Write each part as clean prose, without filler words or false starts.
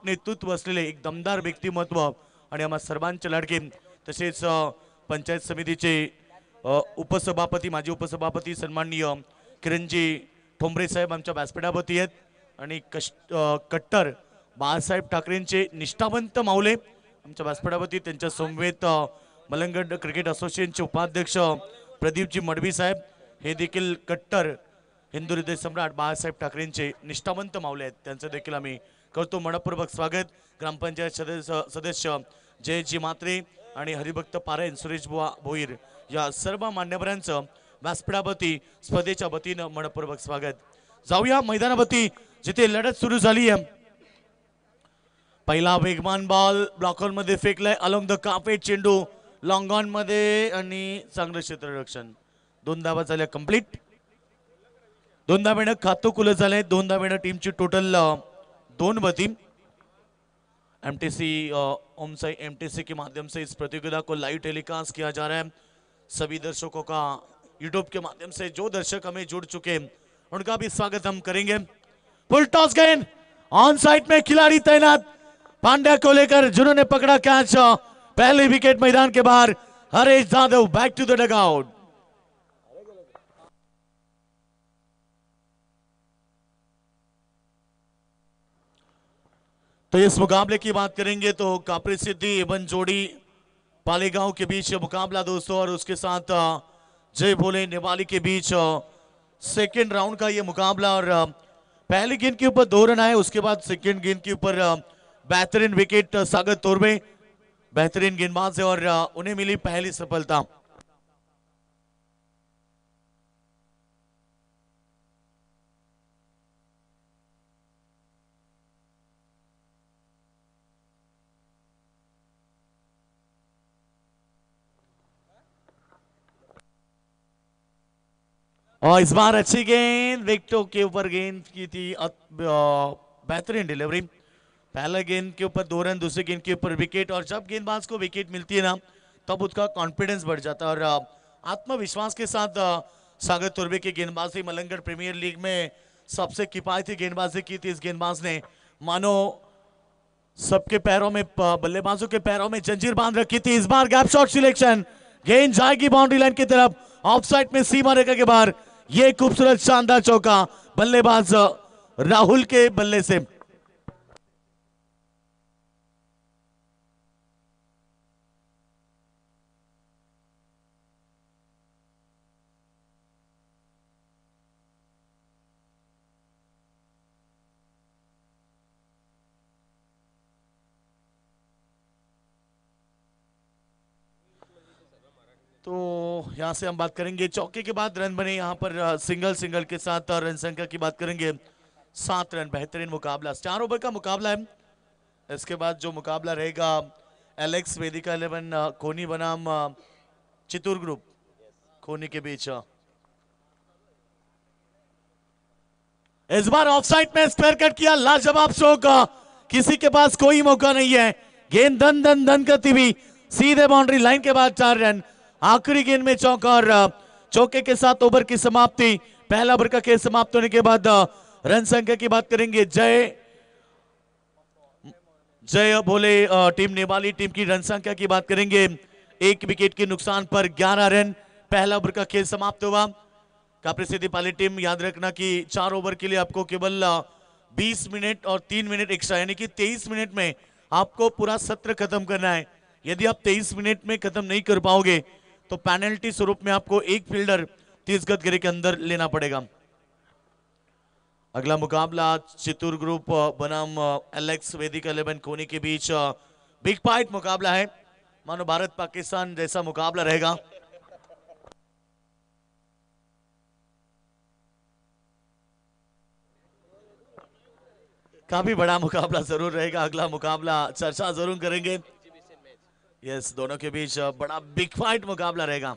नेतृत्व असलेले एक दमदार व्यक्तिमत्व आणि आम्हा सर्वांचे लाडके तसेच पंचायत समितीचे उपसभापती माजी उपसभापती सन्माननीय किरणजी ठोंबरे साहेब आमच्या व्यासपीठावरती आहेत आणि कट्टर बाळासाहेब ठाकरेंचे निष्ठावंत माऊले आमच्या व्यासपीठावरती त्यांच्या समवेत मलंगड क्रिकेट असोसिएशनचे उपाध्यक्ष प्रदीपजी मडवी साहेब हे देखील कट्टर हिंदू हृदय सम्राट बाळासाहेब ठाकरेंचे निष्ठावंत माऊले आहेत त्यांचं देखील आम्ही करतो मनपूर्वक स्वागत। ग्रामपंचायत सदस्य जयजी मात्रे आणि हरिभक्त पारायण सुरेश बुवा भोईर या सर्व मान्यवरांचं व्यासपीठावरती स्पर्धेच्या वतीनं मनपूर्वक स्वागत। जाऊया मैदानावरती जिथे लढत सुरू झाली आहे। पहिला वेगवान बॉल ब्लॉक ऑन मध्ये फेकलाय अलोंग द कार्पेट चेंडू लॉंग ऑन मध्ये आणि चांगलं क्षेत्ररक्षण 2 धावा झाल्या कंप्लीट। 2 धावेनं खातो खुलं झालंय 2 धावेनं टीमची टोटल 2 बती। एमटीसी ओमसाई एमटीसी के माध्यम से इस प्रतियोगिता को लाइव टेलीकास्ट किया जा रहा है। सभी दर्शकों का यूट्यूब के माध्यम से जो दर्शक हमें जुड़ चुके हैं उनका भी स्वागत हम करेंगे। फुल टॉस गेंद ऑन साइड में खिलाड़ी तैनात पांड्या को लेकर जिन्होंने पकड़ा कैच पहले विकेट मैदान के बाहर Haresh Jadhav back to the dugout. तो इस मुकाबले की बात करेंगे तो कापरी सिद्धि एवं जोड़ी पालेगांव के बीच मुकाबला दोस्तों और उसके साथ जय भोले नेवाली के बीच सेकेंड राउंड का ये मुकाबला। और पहली गेंद के ऊपर 2 रन आए उसके बाद सेकेंड गेंद के ऊपर बेहतरीन विकेट सागर तोरवे बेहतरीन गेंदबाज है और उन्हें मिली पहली सफलता। और इस बार अच्छी गेंद विकेटों के ऊपर गेंद की थी बेहतरीन डिलीवरी। पहला गेंद के ऊपर 2 रन दूसरे गेंद के ऊपर विकेट और जब गेंदबाज को विकेट मिलती है ना तब उसका कॉन्फिडेंस बढ़ जाता है और आत्मविश्वास के साथ सागर तुर्बे के गेंदबाजी मलंगड प्रीमियर लीग में सबसे किफायती गेंदबाजी की थी। इस गेंदबाज ने मानो सबके पैरों में बल्लेबाजों के पैरों में जंजीर बांध रखी थी। इस बार गैप शॉट सिलेक्शन गेंद जाएगी बाउंड्री लाइन की तरफ ऑफ साइड में सीमा रेखा के बाहर। ये खूबसूरत शानदार चौका बल्लेबाज राहुल के बल्ले से। तो यहां से हम बात करेंगे चौके के बाद रन बने यहां पर सिंगल के साथ रन संख्या की बात करेंगे 7 रन। बेहतरीन मुकाबला 4 ओवर का मुकाबला है। इसके बाद जो मुकाबला रहेगा एलेक्स वेदिका 11 कोनी बनाम चितूर ग्रुप कोनी के बीच। इस बार ऑफसाइड में स्क्वायर कट किया लाजवाब शॉट किसी के पास कोई मौका नहीं है। गेंद धन धन धन करती हुई सीधे बाउंड्री लाइन के बाद 4 रन। आखिरी गेंद में चौका और चौके के साथ ओवर की समाप्ति। पहला ओवर का खेल समाप्त होने के बाद रन संख्या की बात करेंगे जय भोले टीम नेवाली टीम की रन संख्या की बात करेंगे 1 विकेट के नुकसान पर 11 रन। पहला ओवर का खेल समाप्त हुआ। कापरी सिद्धि पाली टीम याद रखना कि 4 ओवर के लिए आपको केवल 20 मिनट और 3 मिनट एक्स्ट्रा यानी कि 23 मिनट में आपको पूरा सत्र खत्म करना है। यदि आप 23 मिनट में खत्म नहीं कर पाओगे तो पेनल्टी स्वरूप में आपको एक फील्डर 30 गज घेरे के अंदर लेना पड़ेगा। अगला मुकाबला चितूर ग्रुप बनाम एलेक्स वेदिका 11 कोनी के बीच बिग फाइट मुकाबला है। मानो भारत पाकिस्तान जैसा मुकाबला रहेगा। काफी बड़ा मुकाबला जरूर रहेगा। अगला मुकाबला चर्चा जरूर करेंगे। यस दोनों के बीच बड़ा बिग फाइट मुकाबला रहेगा।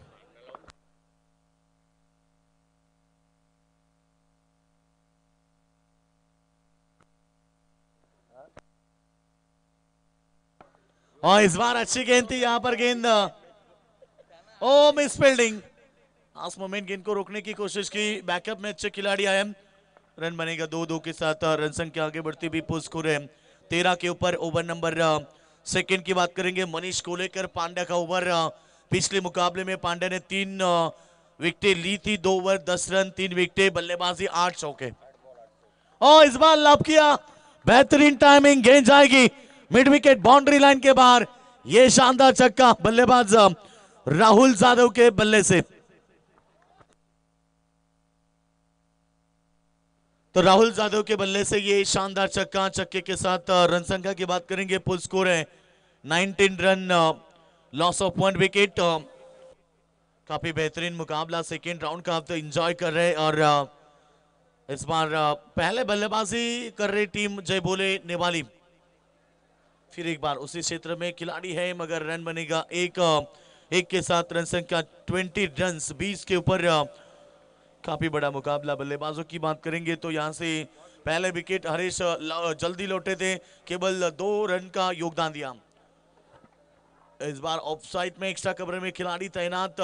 और इस बार अच्छी गेंद थी यहां पर गेंद ओ मिस फील्डिंग। लास्ट मोमेंट गेंद को रोकने की कोशिश की। बैकअप में अच्छे खिलाड़ी आए। रन बनेगा 2-2 के साथ रन संख्या आगे बढ़ती हुई पुश हो रहे 13 के ऊपर। ओवर नंबर सेकंड की बात करेंगे, मनीष कोलेकर पांड्या का ओवर। पिछले मुकाबले में पांड्या ने 3 विकेटें ली थी, 2 ओवर 10 रन 3 विकेटें, बल्लेबाजी 8 चौके। और इस बार लाभ किया, बेहतरीन टाइमिंग, गेंद जाएगी मिड विकेट बाउंड्री लाइन के बाहर। ये शानदार छक्का बल्लेबाज राहुल यादव के बल्ले से। तो राहुल यादव के बल्ले से ये शानदार छक्का। छक्के के साथ रन संख्या की बात करेंगे, फुल स्कोर है 19 रन, लॉस ऑफ 1 विकेट। काफी बेहतरीन मुकाबला सेकेंड राउंड का आप तो एंजॉय कर रहे हैं। और इस बार पहले बल्लेबाजी कर रही टीम जय बोले नेवाली। फिर एक बार उसी क्षेत्र में खिलाड़ी है, मगर रन बनेगा एक के साथ रन संख्या 20 रन 20 के ऊपर। काफी बड़ा मुकाबला। बल्लेबाजों की बात करेंगे तो यहां से पहले विकेट हरीश जल्दी लौटे थे, केवल 2 रन का योगदान दिया। इस बार ऑफ साइड में एक्स्ट्रा कवर में खिलाड़ी तैनात,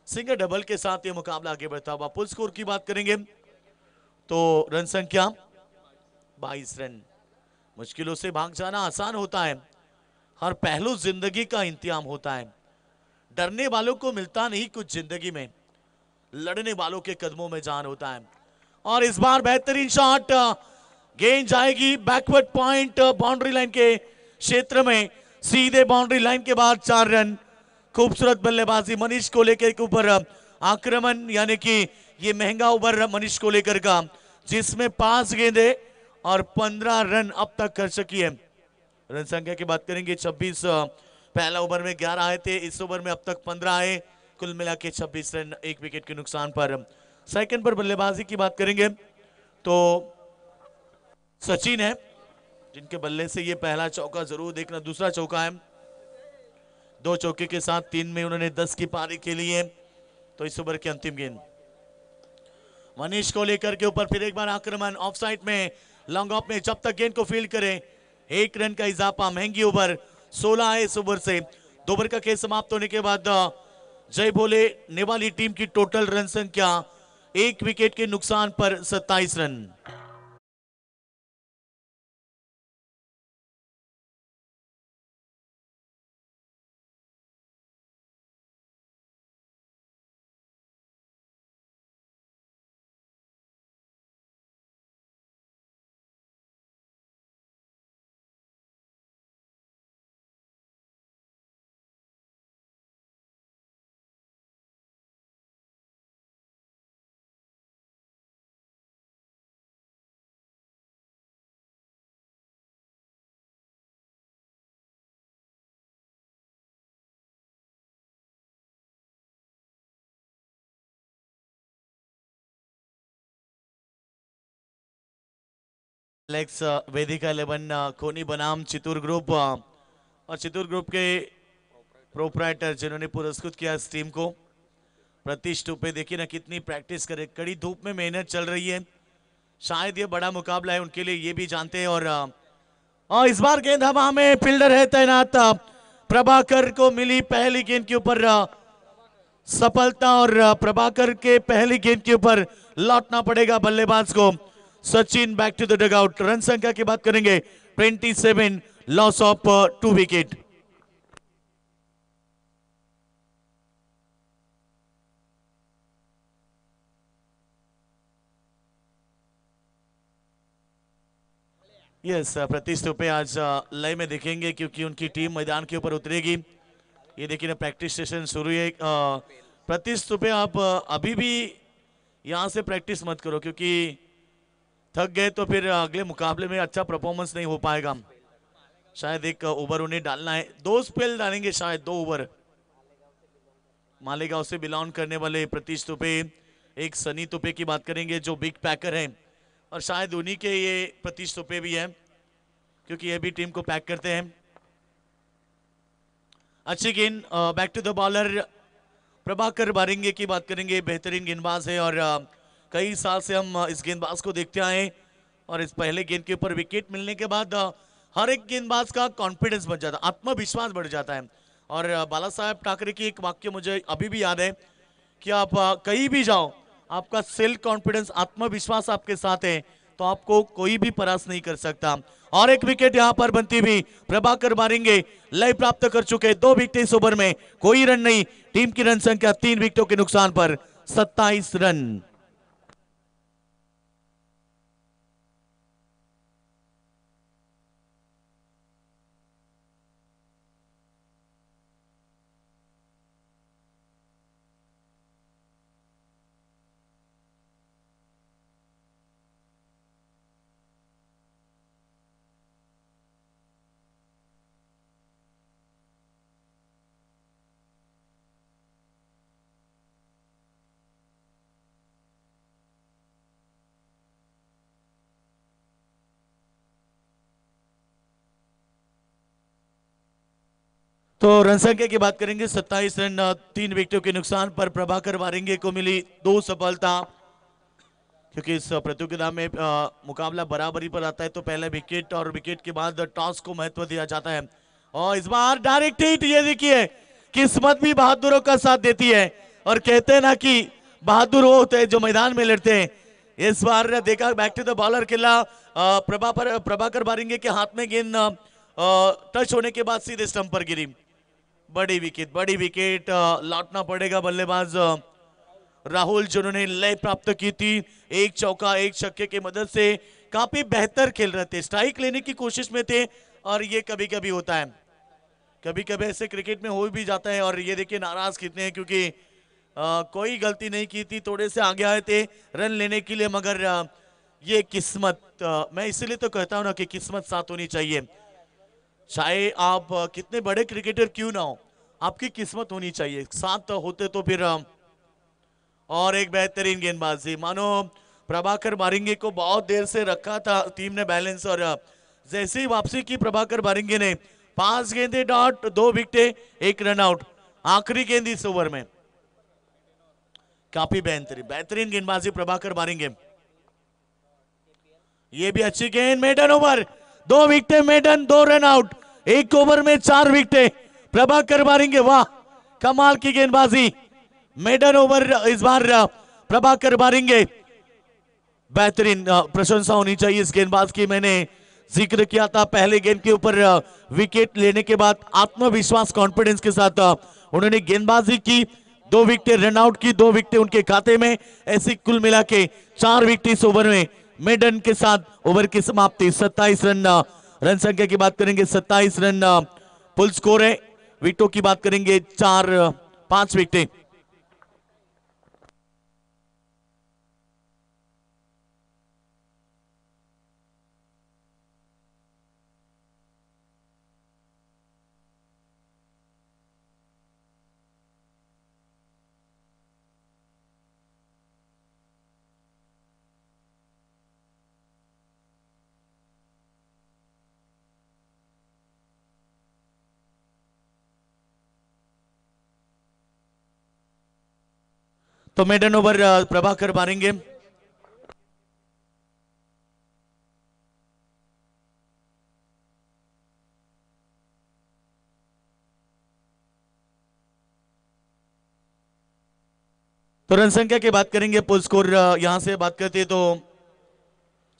सिंगल डबल के साथ ये मुकाबला आगे बढ़ता हुआ। फुल स्कोर की बात करेंगे तो रन संख्या 22 रन। मुश्किलों से भाग जाना आसान होता है, हर पहलू जिंदगी का इंतजाम होता है। डरने वालों को मिलता नहीं कुछ जिंदगी में, लड़ने वालों के कदमों में जान होता है। और इस बार बेहतरीन शॉट, गेंद जाएगी बैकवर्ड पॉइंट बाउंड्री लाइन के क्षेत्र में, सीधे बाउंड्री लाइन के बाद 4 रन। खूबसूरत बल्लेबाजी मनीष कोलेकर के ऊपर आक्रमण, यानी कि ये महंगा ओवर मनीष कोलेकर का, जिसमें 5 गेंदें और 15 रन अब तक कर चुकी है। रन संख्या की बात करेंगे 26, पहला ओवर में 11 आए थे, इस ओवर में अब तक 15 आए, कुल मिला के 26 रन 1 विकेट के नुकसान पर। सेकंड पर बल्लेबाजी की बात करेंगे तो सचिन है, जिनके बल्ले से ये पहला चौका जरूर देखना, दूसरा चौका है। 2 चौके के साथ 3 में उन्होंने 10 की पारी खेली है। तो इस ओवर की अंतिम गेंद मनीष कोलेकर के ऊपर फिर एक बार आक्रमण, ऑफ साइड में लॉन्ग ऑफ में, जब तक गेंद को फील्ड करें 1 रन का इजाफा। महंगी ओवर 16 है इस ओवर से। 2 ओवर का खेल समाप्त होने के बाद जय बोले नेवाली टीम की टोटल रन संख्या 1 विकेट के नुकसान पर 27 रन। एलेक्स वेदिका 11 कोनी बनाम चितूर ग्रुप, और चितूर ग्रुप के प्रोप्राइटर जिन्होंने पुरस्कृत किया इस टीम को, प्रतीश टूपे। देखिए ना कितनी प्रैक्टिस करे, कड़ी धूप में मेहनत चल रही है। शायद ये बड़ा मुकाबला है उनके लिए, ये भी जानते हैं। और इस बार गेंद हवा में, फील्डर है तैनात, प्रभाकर को मिली पहली गेंद के ऊपर सफलता, और प्रभाकर के पहली गेंद के ऊपर लौटना पड़ेगा बल्लेबाज को। Sachin back to the dugout. Run संख्या की बात करेंगे 27, loss of 2 wicket. Yes, Pratish Tupe आज लय में दिखेंगे क्योंकि उनकी टीम मैदान के ऊपर उतरेगी। ये देखिए ना प्रैक्टिस सेशन शुरू है। प्रतीश टूपे आप अभी भी यहां से प्रैक्टिस मत करो, क्योंकि थक गए तो फिर अगले मुकाबले में अच्छा परफॉर्मेंस नहीं हो पाएगा। शायद एक ओवर उन्हें डालना है, 2 स्पेल डालेंगे शायद, 2 ओवर। मालेगांव से बिलोंग करने वाले प्रतीश तुपे, एक सनी तुपे की बात करेंगे जो बिग पैकर हैं, और शायद उन्हीं के ये प्रतीश तुपे भी हैं, क्योंकि ये भी टीम को पैक करते हैं। अच्छी गेंद, back to the bowler Prabhakar Baringe की बात करेंगे, बेहतरीन गेंदबाज है और कई साल से हम इस गेंदबाज को देखते आए। और इस पहले गेंद के ऊपर विकेट मिलने के बाद हर एक गेंदबाज का कॉन्फिडेंस बढ़ जाता है, आत्मविश्वास बढ़ जाता है। और बाला साहेब ठाकरे की एक वाक्य मुझे अभी भी याद है कि आप कहीं भी जाओ, आपका सेल्फ कॉन्फिडेंस, आत्मविश्वास आपके साथ है तो आपको कोई भी परास्त नहीं कर सकता। और एक विकेट यहां पर बनती हुई प्रभाकर मारेंगे, लय प्राप्त कर चुके 2 विकेट इस ओवर में, कोई रन नहीं। टीम की रन संख्या 3 विकेटों के नुकसान पर 27 रन। तो रन संख्या की बात करेंगे 27 रन, 3 विकेटों के नुकसान पर प्रभाकर वारिंगे को मिली 2 सफलता। क्योंकि इस प्रतियोगिता में मुकाबला बराबरी पर आता है तो पहले विकेट और विकेट के बाद टॉस को महत्व दिया जाता है। और इस बार डायरेक्ट हिट, ये देखिए किस्मत भी बहादुरों का साथ देती है। और कहते हैं ना कि बहादुर वो होते हैं जो मैदान में लड़ते हैं। इस बार देखा बैक टू द बॉलर किला, प्रभाकर बारिंगे के हाथ में गेंद टच होने के बाद सीधे स्टंप पर गिरी। बड़ी विकेट, बड़ी विकेट, लौटना पड़ेगा बल्लेबाज राहुल जिन्होंने लय प्राप्त की थी। एक चौका एक छक्के की मदद से काफी बेहतर खेल रहे थे, स्ट्राइक लेने की कोशिश में थे। और ये कभी कभी होता है, कभी कभी ऐसे क्रिकेट में हो भी जाता है। और ये देखिए नाराज कितने हैं, क्योंकि कोई गलती नहीं की थी, थोड़े से आगे आए थे रन लेने के लिए। मगर ये किस्मत, मैं इसीलिए तो कहता हूं ना कि किस्मत साथ होनी चाहिए। चाहे आप कितने बड़े क्रिकेटर क्यों ना हो, आपकी किस्मत होनी चाहिए, साथ होते तो फिर और एक बेहतरीन गेंदबाजी, मानो प्रभाकर बारिंगे को बहुत देर से रखा था टीम ने बैलेंस। और जैसे ही वापसी की प्रभाकर बारिंगे ने 5 गेंदे डॉट, 2 विकेटें, 1 रन आउट। आखिरी गेंद इस ओवर में, काफी बेहतरीन बेहतरीन गेंदबाजी प्रभाकर बारिंगे। ये भी अच्छी गेंद, मेडन ओवर, 2 विकेटें मेडन, 2 रन आउट। 1 ओवर में 4 विकेटें प्रभाकर बारिंगे, वाह कमाल की गेंदबाजी। मेडन ओवर इस बार प्रभाकर बारिंगे, बेहतरीन प्रशंसा होनी चाहिए इस गेंदबाज की। मैंने जिक्र किया था पहले गेंद के ऊपर विकेट लेने के बाद आत्मविश्वास कॉन्फिडेंस के साथ उन्होंने गेंदबाजी की, 2 विकेटें रन आउट की, 2 विकेटें उनके खाते में। ऐसी कुल मिला के 4 विकेट इस ओवर में। मेडन के साथ ओवर की समाप्ति 27 रन। रन संख्या की बात करेंगे 27 रन फुल स्कोर है। विकेटों की बात करेंगे 5 विकेटें। तो मेडन ओवर प्रभाकर मारेंगे। तो रन संख्या की बात करेंगे, पुल स्कोर यहां से बात करते तो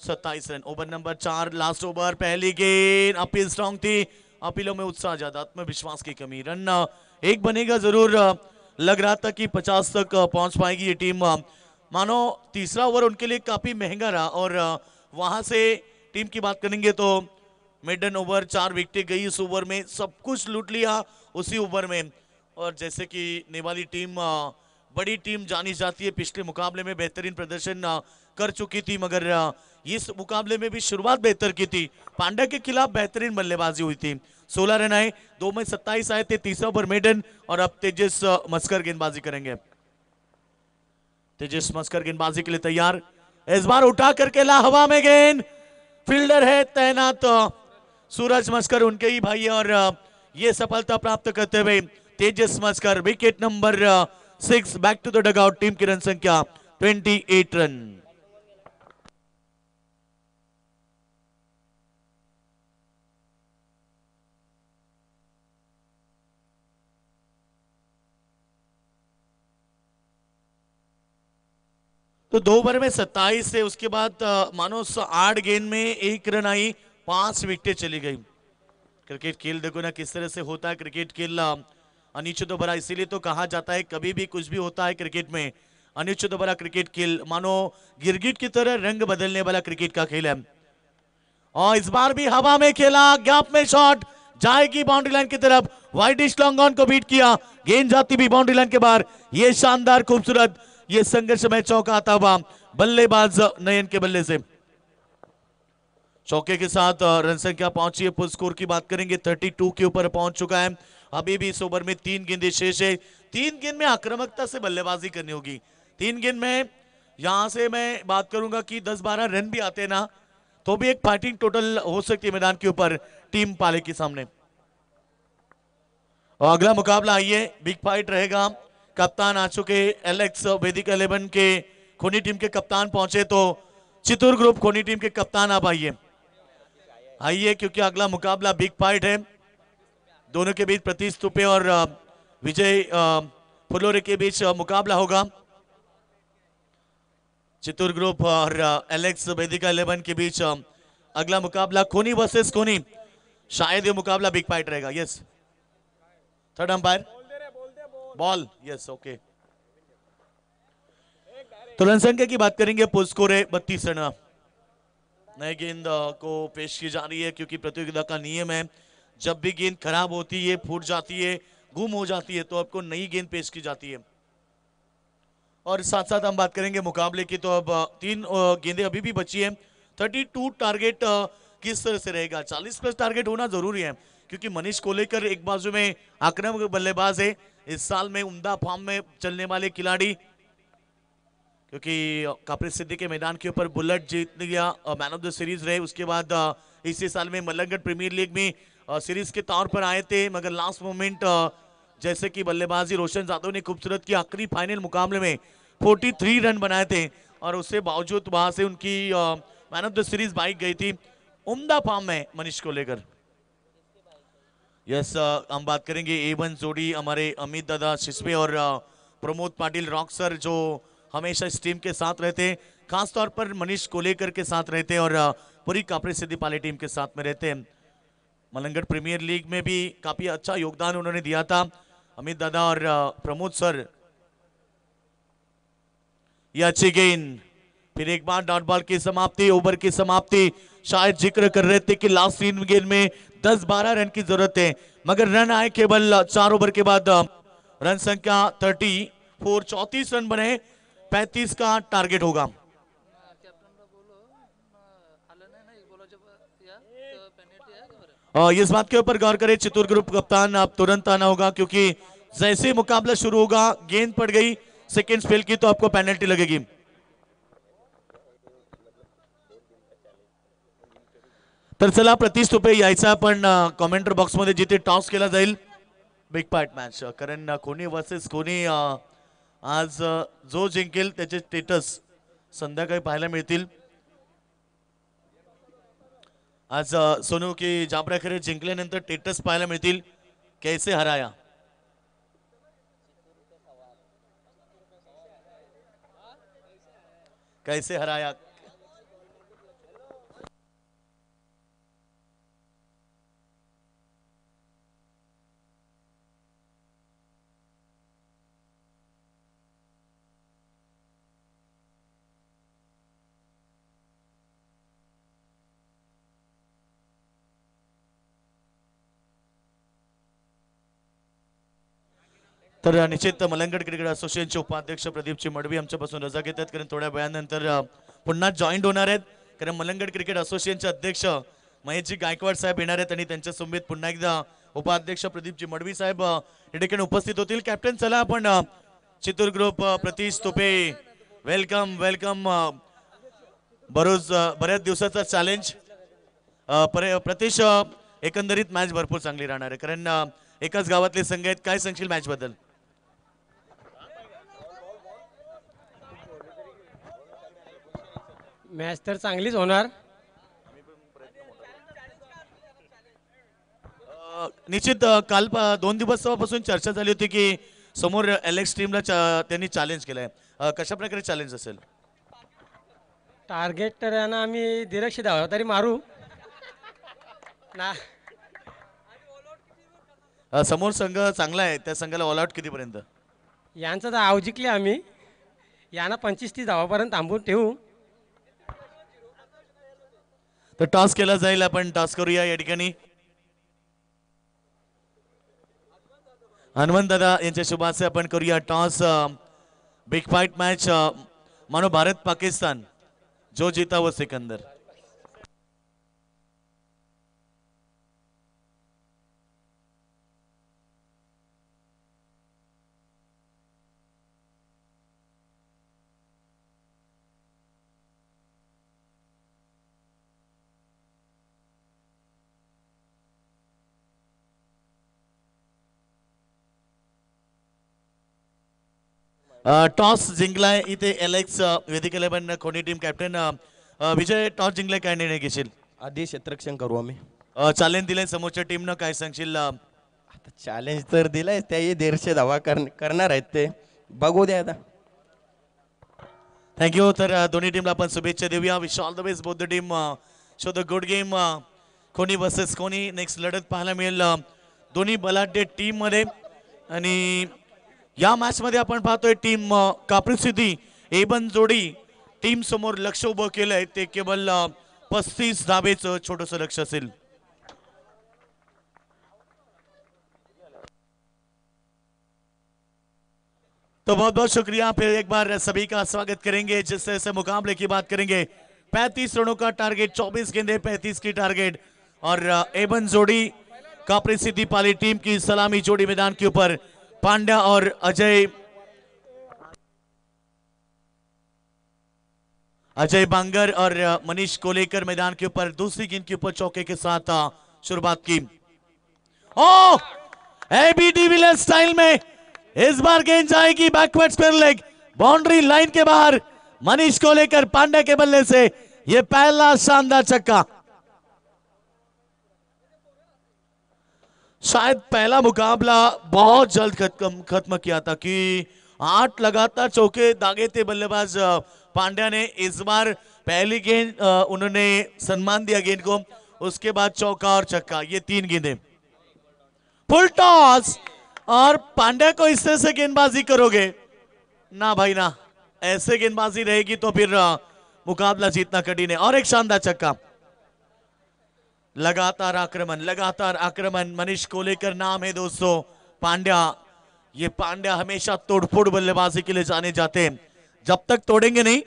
27 run. Over number 4, last over, पहली गेंद अपील स्ट्रांग थी, अपीलों में उत्साह ज्यादा, आत्मविश्वास की कमी। रन एक बनेगा जरूर, लग रहा था कि 50 तक पहुंच पाएगी ये टीम। मानो तीसरा ओवर उनके लिए काफी महंगा रहा। और वहां से टीम की बात करेंगे तो मेडन ओवर 4 विकेटें गई इस ओवर में, सब कुछ लूट लिया उसी ओवर में। और जैसे कि नेपाली टीम बड़ी टीम जानी जाती है, पिछले मुकाबले में बेहतरीन प्रदर्शन कर चुकी थी। मगर इस मुकाबले में भी शुरुआत बेहतर की थी, पांड्या के खिलाफ बेहतरीन बल्लेबाजी हुई थी। 16 रन आए, 2 में 27 आए थे। तीसरा ओवर मेडन, और अब तेजस मस्कर गेंदबाजी करेंगे। तेजस मस्कर गेंदबाजी के लिए तैयार, इस बार उठा करके ला हवा में गेंद, फील्डर है तैनात सूरज मस्कर, उनके ही भाई। और ये सफलता प्राप्त करते हुए Tejas Maskar wicket number 6, back to the dugout. Team की रन संख्या 28 रन। तो तो 2 ओवर में 27 से उसके बाद मानो 8 गेंद में 1 रन आई, 5 विकेटें चली गई। क्रिकेट खेल देखो ना किस तरह से होता है। क्रिकेट खेल अनिश्चित भरा, इसीलिए तो कहा जाता है कभी भी कुछ भी होता है क्रिकेट में, अनिश्चित भरा क्रिकेट खेल मानो गिरगिट की तरह रंग बदलने वाला क्रिकेट का खेल है। और इस बार भी हवा में खेला, गैप में शॉट जाएगी बाउंड्री लाइन की तरफ, वाइडिश लॉन्ग ऑन को बीट किया, गेंद जाती भी बाउंड्री लाइन के बाहर। ये शानदार खूबसूरत ये संघर्ष में चौका आता हुआ बल्लेबाज नयन के बल्ले से चौके के साथ रन संख्या पहुंची है। फुल स्कोर की बात करेंगे 32 के ऊपर पहुंच चुका है। अभी भी इस ओवर में 3 गेंदें शेष है। 3 गेंद में आक्रामकता से बल्लेबाजी करनी होगी। 3 गेंद में यहां से मैं बात करूंगा कि 10-12 रन भी आते ना तो भी एक फाइटिंग टोटल हो सकती है मैदान के ऊपर टीम पाले के सामने। और अगला मुकाबला आइए, बिग फाइट रहेगा। कप्तान आ चुके एलेक्स वेदिका 11 के खोनी टीम के कप्तान पहुंचे, तो चित्तूर ग्रुप खोनी टीम के कप्तान आप आइए क्योंकि अगला मुकाबला बिग फाइट है। दोनों के बीच प्रतीश तुपे और विजय फुलोरे के बीच मुकाबला होगा। चित्तूर ग्रुप और एलेक्स वेदिका 11 के बीच अगला मुकाबला खोनी वर्सेस खोनी। शायद ये मुकाबला बिग फाइट रहेगा। Yes, third umpire ball, yes okay. तो रन संख्या की बात करेंगे, पुल स्कोर है 32 रन। नए गेंद को पेश की जा रही है क्योंकि प्रतियोगिता का नियम है जब भी गेंद खराब होती है, फूट जाती है, गुम हो जाती है, तो आपको नई गेंद पेश की जाती है। और साथ साथ हम बात करेंगे मुकाबले की, तो अब 3 गेंदें अभी भी बची है। 32 टारगेट किस तरह से रहेगा, 40+ टारगेट होना जरूरी है क्योंकि मनीष कोलेकर एक बाजू में आक्रामक बल्लेबाज है, इस साल में उम्दा फॉर्म में चलने वाले खिलाड़ी, क्योंकि कापरी सिद्धि के मैदान के ऊपर बुलेट जीत लिया, मैन ऑफ द सीरीज रहे। उसके बाद इसी साल में मलंगढ़ प्रीमियर लीग में सीरीज के तौर पर आए थे, मगर लास्ट मोमेंट जैसे कि बल्लेबाजी रोशन जादव ने खूबसूरत की, आखिरी फाइनल मुकाबले में 43 रन बनाए थे और उससे बावजूद वहां से उनकी man of the series bike गई थी। उम्दा फॉर्म में मनीष को लेकर। यस, हम बात करेंगे A1 जोड़ी हमारे अमित दादा शिशवे और प्रमोद पाटिल रॉक्सर, जो हमेशा इस टीम के साथ रहते हैं, खासतौर पर मनीष कोलेकर के साथ रहते हैं और पूरी कापरी सिद्धि पाले टीम के साथ में रहते हैं। मलंगढ़ प्रीमियर लीग में भी काफी अच्छा योगदान उन्होंने दिया था, अमित दादा और प्रमोद सर। ये अच्छी गेंद, फिर एक बार डॉट बॉल की समाप्ति, ओवर की समाप्ति। शायद जिक्र कर रहे थे कि लास्ट 3 गेंद में 10-12 रन की जरूरत है, मगर रन आए केवल 4 ओवर के बाद। रन संख्या 34, 34 रन बने, 35 का टारगेट होगा। इस बात के ऊपर गौर करें चित्तूर ग्रुप कप्तान, आप तुरंत आना होगा क्योंकि जैसे मुकाबला शुरू होगा, गेंद पड़ गई सेकेंड स्पेल की तो आपको पेनल्टी लगेगी। तर चला प्रतीश तुपे यायचा, पण कॉमेंटर बॉक्स मध्ये जिथे टॉस केला जाईल बिग फाइट मॅच, कारण कोणी वर्सेस कोणी आज जो जिंकेल त्याचे स्टेटस संध्याकाळी पाहायला मिळतील। आज सोनू की जाबराखरे जिंकल्यानंतर स्टेटस पाहायला मिळतील, कैसे हराया। कैसे हराया। तर निश्चित मलंगढ़ क्रिकेट असोसिएशनचे उपाध्यक्ष प्रदीपजी मडवी आमच्यापासून रजा घेतात, कारण थोड्या वेळानंतर पुन्हा जॉईंट होणार आहेत, कारण मलंगढ़ क्रिकेट असोसिएशनचे अध्यक्ष महेशजी गायकवाड साहेब येणार आहेत आणि त्यांच्या समवेत पुन्हा एकदा उपाध्यक्ष प्रदीपजी मडवी साहेब या ठिकाणी उपस्थित होतील। कॅप्टन चला आपण Chittoor group Pratish Tupe, welcome welcome. बऱ्याच दिवसाचा चॅलेंज प्रतीश, एकंदरीत मॅच भरपूर चांगली राहणार आहे, कारण एकाच गावातले संघ आहेत, काय सांगशील मॅच बद्दल? मॅच तर चांगलीच होणार। निश्चित काल 2 दिवसापासून चर्चा झाली होती की समोर एलेक्स टीमला त्यांनी चॅलेंज केलंय, कशा प्रकारे चॅलेंज असेल? टार्गेट तर आहे ना आम्ही 150 धावा तरी मारू ना. समोर संघ चांगला आहे, त्या संघाला ऑल आउट कितीपर्यंत? यांचं तर आव जिंकले आम्ही. यांना 25-30 धावापर्यंत थांबून ठेवू. तर टॉस केला जाईल, आपण टॉस करूया या ठिकाणी. हनुमंत दादा यांच्या शुभाचे आपण करूया टॉस. बिग फाइट मैच मानो भारत पाकिस्तान, जो जीता वो सिकंदर. टॉस जिंकलाय इथे एलेक्स वेदिकेला पण कोणी टीम कॅप्टन विजय. टॉस जिंकलाय, काय निर्णय घेशील? आधी क्षेत्ररक्षण करू आम्ही. चॅलेंज दिलंय समोरच्या टीमनं, काय सांगशील? आता चॅलेंज तर दिलंय, त्याही 150 धावा करणार आहेत ते, बघू द्या आता. थँक्यू. तर दोन्ही टीमला आपण शुभेच्छा देऊया. Wish all the best both the team. Show the good game. कोणी वर्सेस कोणी नेक्स्ट लढत पाहायला मिळेल दोन्ही बलाढ्य टीम मध्ये. आणि या मॅच मध्ये आपण पाहतोय टीम कापरी सिद्धी एबन जोडी टीम समोर लक्ष उभं केलंय, ते केवळ 35 धावेचं छोटस लक्ष असेल. तो बहुत बहुत शुक्रिया. फिर एक बार सभी का स्वागत करेंगे. जिस तरह से मुकाबले की बात करेंगे, 35 रनों का टारगेट, 24 गेंदे 35 की टारगेट. और एबन जोड़ी कापरी सिद्धि पाली टीम की सलामी जोड़ी मैदान के ऊपर पांड्या और अजय बांगर और मनीष कोलेकर मैदान के ऊपर दूसरी गेंद के ऊपर चौके के साथ शुरुआत की. ओ एबी डिविलियर्स स्टाइल में इस बार गेंद जाएगी backward square leg, boundary line के बाहर. मनीष कोलेकर पांड्या के बल्ले से ये पहला शानदार छक्का. शायद पहला मुकाबला बहुत जल्द खत्म किया था कि 8 लगातार चौके दागे थे बल्लेबाज पांड्या ने. इस बार पहली गेंद उन्होंने सम्मान दिया गेंद को, उसके बाद चौका और छक्का, ये 3 गेंदें. Full toss. और पांड्या को इस तरह से गेंदबाजी करोगे ना भाई ना, ऐसे गेंदबाजी रहेगी तो फिर मुकाबला जीतना कठिन है. और एक शानदार छक्का. लगातार आक्रमण. मनीष कोलेकर नाम है दोस्तों. पांड्या, ये पांड्या हमेशा तोड़फोड़ बल्लेबाजी के लिए जाने जाते हैं. जब तक तोड़ेंगे नहीं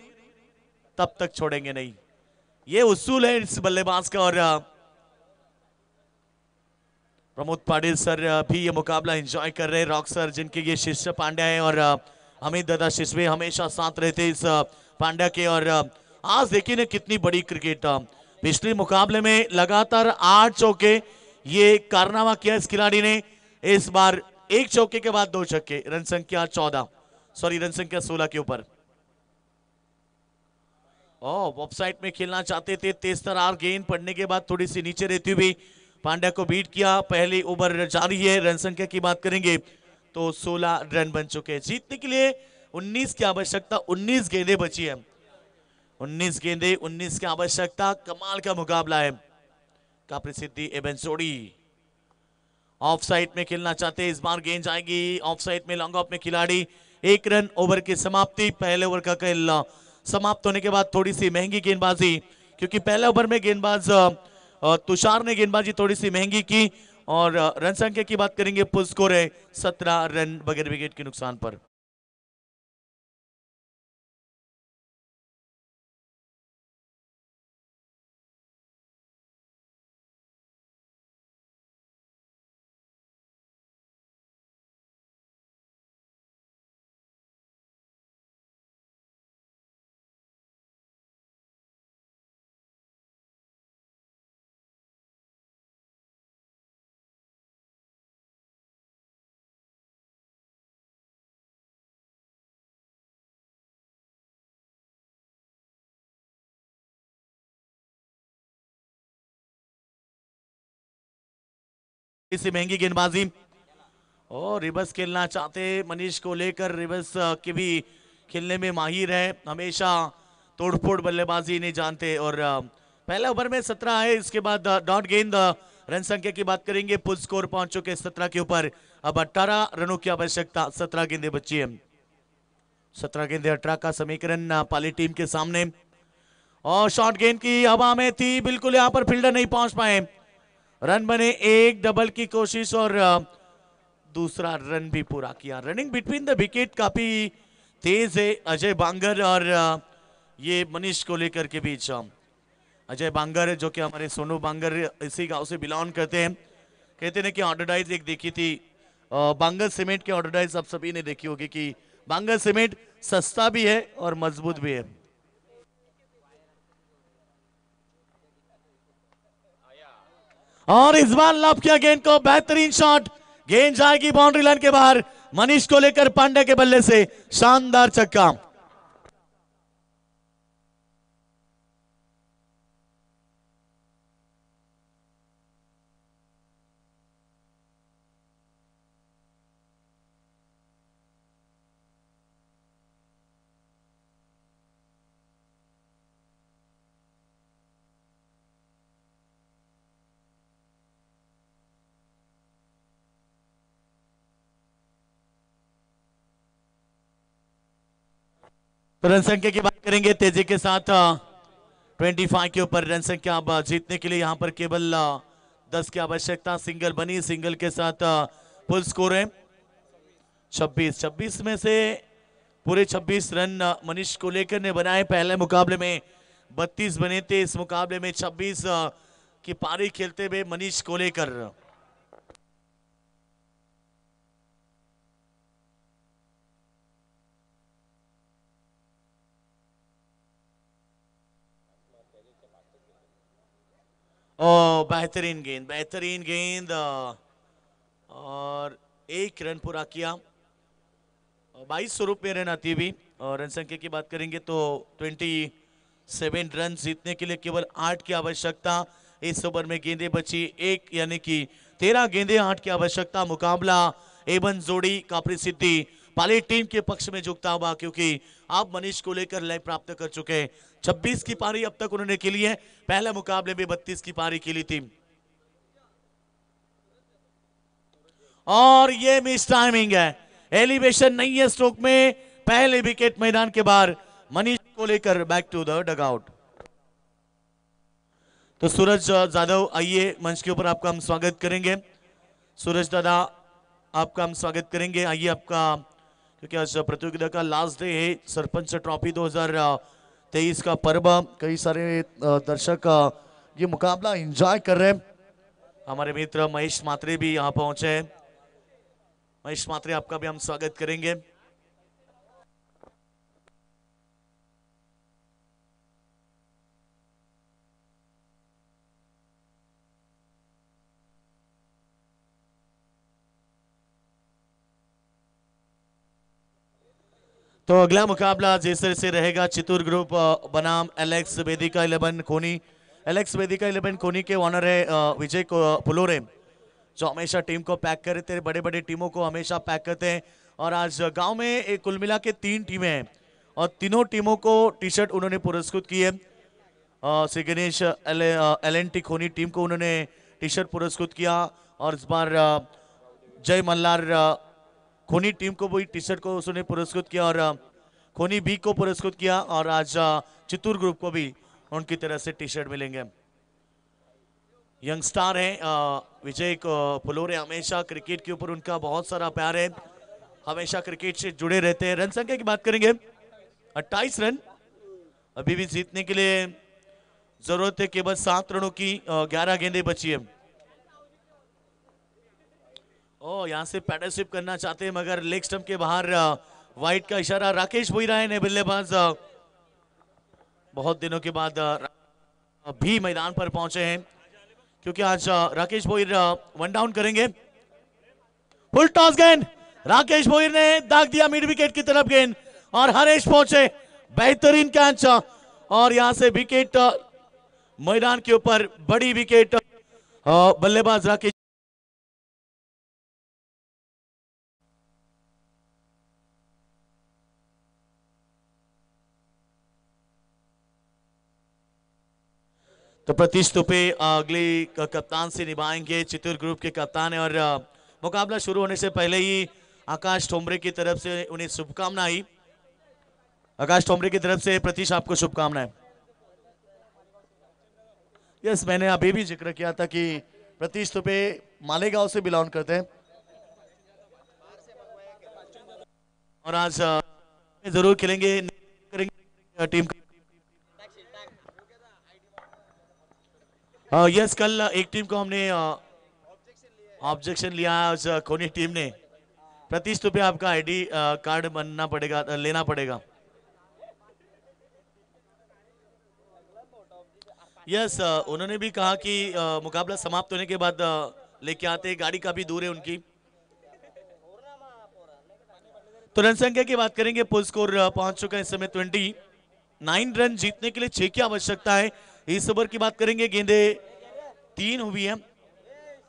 तब तक छोड़ेंगे नहीं, ये उसूल है इस बल्लेबाज का. और प्रमोद पाटिल सर भी ये मुकाबला एंजॉय कर रहे हैं. रॉक सर जिनके ये शिष्य पांड्या है, और अमित दादा शिशवे हमेशा साथ रहते इस पांड्या के. और आज देखिए ना कितनी बड़ी क्रिकेट. पिछले मुकाबले में लगातार 8 चौके ये कारनामा किया इस खिलाड़ी ने. इस बार 1 चौके के बाद 2 छक्के. रन संख्या 16 के ऊपर. ऑफसाइड में खेलना चाहते थे. तेज तरार गेंद पड़ने के बाद थोड़ी सी नीचे रहती हुई पांड्या को बीट किया. पहली ओवर जारी है. रन संख्या की बात करेंगे तो 16 रन बन चुके हैं. जीतने के लिए 19 की आवश्यकता, 19 गेंदें बची है. 19 गेंदें, 19 की आवश्यकता. कमाल का मुकाबला है. कापरी सिद्धि एबन जोड़ी ऑफ साइड में खेलना चाहते हैं. इस बार गेंद जाएगी ऑफ साइड में. लॉन्ग ऑफ में खिलाड़ी. 1 रन. ओवर की समाप्ति. पहले ओवर का खेल समाप्त होने के बाद थोड़ी सी महंगी गेंदबाजी, क्योंकि पहले ओवर में गेंदबाज तुषार ने गेंदबाजी थोड़ी सी महंगी की. और रन संख्या की बात करेंगे, फुल स्कोर है 17 रन बगैर विकेट के नुकसान पर. इसी महंगी गेंदबाजी. और रिवर्स खेलना चाहते मनीष को लेकर. रिवर्स के भी खेलने में माहिर है हमेशा. तोड़फोड़ बल्लेबाजी नहीं जानते। और पहले ओवर में 17 है, इसके बाद डॉट गेंद। रन संख्या की बात करेंगे, फुल स्कोर पहुंच चुके 17 के ऊपर। अब 18 रनों की आवश्यकता, 17 गेंदें बची है। 17 गेंदे 18 का समीकरण पाली टीम के सामने। और शॉर्ट गेंद की हवा में थी, बिल्कुल यहां पर फील्डर नहीं पहुंच पाए। रन बने, एक डबल की कोशिश और दूसरा रन भी पूरा किया। रनिंग बिटवीन द विकेट काफी तेज है अजय बांगर और ये मनीष कोलेकर के बीच। अजय बांगर जो कि हमारे सोनू बांगर इसी गांव से बिलोंग करते हैं। कहते हैं कि ऑर्डरडाइज एक देखी थी, बांगर सीमेंट की ऑर्डरडाइज आप सभी ने देखी होगी कि बांगर सीमेंट सस्ता भी है और मजबूत भी है। और इस बार लव किया गेंद को, बेहतरीन शॉट, गेंद जाएगी बाउंड्री लाइन के बाहर। मनीष को लेकर पांडे के बल्ले से शानदार छक्का। तो रन संख्या की बात करेंगे तेजी के साथ, 25 के ऊपर रन संख्या। अब जीतने के लिए यहां पर केवल 10 की आवश्यकता। सिंगल बनी, सिंगल के साथ फुल स्कोर है 26 में से पूरे 26 रन मनीष कोलेकर ने बनाए। पहले मुकाबले में 32 बने थे, इस मुकाबले में 26 की पारी खेलते हुए मनीष कोलेकर। ओ बेहतरीन गेंद, बेहतरीन गेंद, और एक रन पूरा किया। 22 स्वरूप में रन आती हुई। और रन संख्या की बात करेंगे तो 27 रन, जीतने के लिए केवल 8 की आवश्यकता। इस ओवर में गेंदें बची एक, यानी कि 13 गेंदें, 8 की आवश्यकता। मुकाबला एवन जोड़ी का प्रसिद्धि पाली टीम के पक्ष में झुकता हुआ, क्योंकि आप मनीष को लेकर लय प्राप्त कर चुके हैं। 26 की पारी अब तक उन्होंने खेली है, पहले मुकाबले में 32 की पारी खेली थी। और ये मिस टाइमिंग है, एलिवेशन नहीं है स्ट्रोक में। पहले विकेट मैदान के बाहर, मनीष को लेकर बैक टू द डगआउट। तो सूरज जाधव आइए मंच के ऊपर, आपका हम स्वागत करेंगे। सूरज दादा आपका हम स्वागत करेंगे, आइए आपका, क्योंकि आज प्रतियोगिता का लास्ट डे है। सरपंच ट्रॉफी 2023 का पर्व, कई सारे दर्शक ये मुकाबला एंजॉय कर रहे हैं। हमारे मित्र महेश मात्रे भी यहाँ पहुंचे हैं। महेश मात्रे आपका भी हम स्वागत करेंगे। तो अगला मुकाबला जैसे से रहेगा चितूर ग्रुप बनाम एलेक्स वेदिका 11 कोनी। एलेक्स वेदिका 11 कोनी के ऑनर है विजय पुलोरे, जो हमेशा टीम को पैक करते हैं, बड़े बड़े टीमों को हमेशा पैक करते हैं। और आज गांव में एक कुल मिला के 3 टीमें हैं और तीनों टीमों को टी शर्ट उन्होंने पुरस्कृत की है। श्री गणेश LNT खोनी टीम को उन्होंने टी शर्ट पुरस्कृत किया, और इस बार जय मल्हार खोनी टीम को भी टी शर्ट को उसने पुरस्कृत किया, और खोनी बी को पुरस्कृत किया। और आज चित्तूर ग्रुप को भी उनकी तरह से टी शर्ट मिलेंगे। यंग स्टार है विजय पुलोरे, हमेशा क्रिकेट के ऊपर उनका बहुत सारा प्यार है, हमेशा क्रिकेट से जुड़े रहते हैं। रन संख्या की बात करेंगे 28 रन, अभी भी जीतने के लिए जरूरत है केवल 7 रनों की। 11 गेंदें बची है। ओ यहां से पैडलशिप करना चाहते हैं, मगर लेग स्टंप के बाहर वाइड का इशारा। राकेश भोईरा ने बल्लेबाज बहुत दिनों के बाद भी मैदान पर पहुंचे हैं, क्योंकि आज राकेश भोईर 1 डाउन करेंगे। फुल टॉस गेंद, राकेश भोईर ने दाग दिया मिड विकेट की तरफ गेंद, और हरेश पहुंचे, बेहतरीन कैच। और यहां से विकेट मैदान के ऊपर, बड़ी विकेट। बल्लेबाज राकेश तो प्रतीश तुपे अगले कप्तान से निभाएंगे, चित्तूर ग्रुप के कप्तान है। और मुकाबला शुरू होने से पहले ही आकाश ठोंबरे की तरफ से उन्हें शुभकामनाएं। आकाश ठोंबरे की तरफ से प्रतीश आपको शुभकामनाएं। यस, मैंने अभी भी जिक्र किया था कि प्रतीश तुपे मालेगांव से बिलोंग करते हैं और आज जरूर खेलेंगे टीम। यस, कल एक टीम को हमने ऑब्जेक्शन लिया आज कोनी टीम ने। प्रतीश तुपे आपका आईडी कार्ड बनना पड़ेगा, लेना पड़ेगा। यस, उन्होंने भी कहा कि मुकाबला समाप्त होने के बाद लेके आते, गाड़ी का भी दूर है उनकी। तो रन संख्या की बात करेंगे, पुल स्कोर पहुंच चुका है इस समय 29 रन। जीतने के लिए 6 की आवश्यकता है। इस ओवर की बात करेंगे, गेंदे 3 हुई है।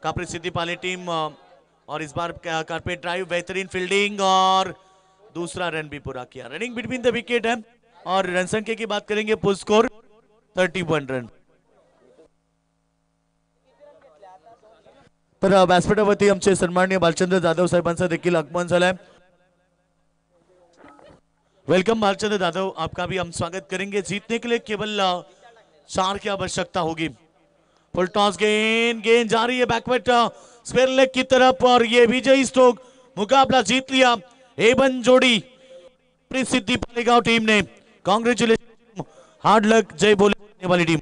कापरी सिद्दीपाले टीम और इस बार कारपेट ड्राइव, बेहतरीन फील्डिंग और दूसरा रन भी पूरा किया। रनिंग बिटवीन द विकेट है। और रन संख्या की बात करेंगे, पुल स्कोर 31 रन। तर व्यासपीठावरती आमचे सन्माननीय बालचंद्र जाधव साहेबांचा देखील आगमन झालंय। वेलकम बालचंद्र जाधव, आपका भी हम स्वागत करेंगे। जीतने के लिए केवल 4 की आवश्यकता होगी। फुल टॉस गेंद जा रही है बैकवर्ड स्क्वायर लेग की तरफ और ये विजयी स्ट्रोक, मुकाबला जीत लिया एवन जोड़ी सिद्दी पालेगांव टीम ने। कांग्रेचुलेशन, हार्ड लक, जय बोले वाली टीम।